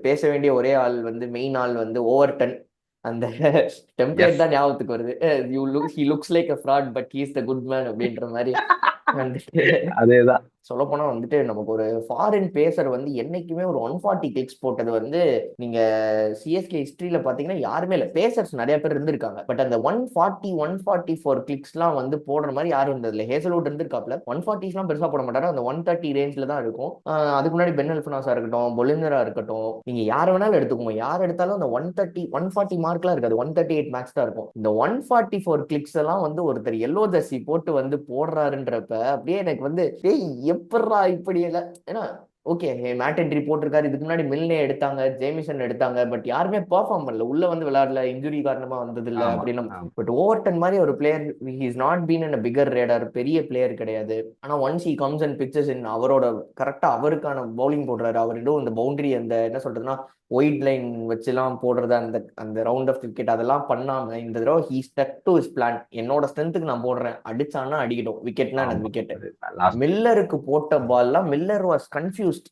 பேச வேண்டிய ஒரே ஆள் வந்து மெயின் ஆள் வந்து ஓவர்டன். அந்த டெம்ப்ளேட் எஸ். தான் ஞாபகத்துக்கு வருது. He looks like a fraud but he is the good man அப்படின்ற மாதிரி வந்துட்டு. அதேதான். சொல்ல போனா வந்துட்டு நமக்கு ஒரு ஃபாரின் பேசர் வந்து என்னைக்குமே ஒரு 140 கிளிக்ஸ் போட்டது வந்து நீங்க சிஎஸ்கே ஹிஸ்டரியில பாத்தீங்கன்னா யாருமே இல்லை. பேசர்ஸ் நிறைய பேர் இருந்திருக்காங்க, பட் அந்த 144 வந்து போடுற மாதிரி யாரும் இருந்தது இல்லை. ஹேசல்வுட் இருந்திருக்காப்ல, 140s பெருசா போட மாட்டாரு, அந்த 130 ரேஞ்சில தான் இருக்கும். அதுக்கு முன்னாடி பென் அல்ஃபனாஸா இருக்கட்டும், பொலிந்தரா இருக்கட்டும், நீங்க யார் வேணாலும் எடுத்துக்கோங்க, யார் எடுத்தாலும் அந்த 140 மார்க்லாம் இருக்காது, 138 மேக்ஸ் தான் இருக்கும். இந்த 144 கிளிக்ஸ் எல்லாம் வந்து ஒருத்தர் எல்லோ ஜெர்சி போட்டு வந்து போடுறாருன்றப்ப அப்படியே எனக்கு வந்து எப்பட்றா இப்படி இல்லை. ஏன்னா ஓகே, மேட் என்ட்ரி போட்டிருக்காரு, இதுக்கு முன்னாடி மில்னே எடுத்தாங்க, ஜேமிசன் எடுத்தாங்க, பட் யாருமே பெர்ஃபார்ம் பண்ணல, உள்ள வந்து விளையாடல, இன்ஜுரி காரணமா வந்தது இல்ல ஆமா, அப்படின்னு. ஆமா. பட் ஓவர்டன் மாதிரி ஒரு player, he is not been in bigger radar, பெரிய பிளேயர் கிடையாது. ஆனா once he comes and pictures in அவரோட கரெக்டா அவருக்கான பவுலிங் போடுறாரு. அவர் இன்னும் இந்த பவுண்டரி அந்த என்ன சொல்றதுன்னா ஒயிட் லைன் வச்சுலாம் போடுறது, அந்த அந்த ரவுண்ட் ஆஃப் கிரிக்கெட் அதெல்லாம் பண்ணாம இந்த தடவை he stuck to his plan. என்னோட ஸ்ட்ரென்த்துக்கு நான் போடுறேன், அடிச்சானா அடிக்கட்டும், விக்கெட்னா எனக்கு ஆமா. விக்கெட். அது லாஸ்ட். மில்லருக்கு போட்ட பால்லாம் மில்லர் வாஸ் கன்ஃபியூஸ்ட்.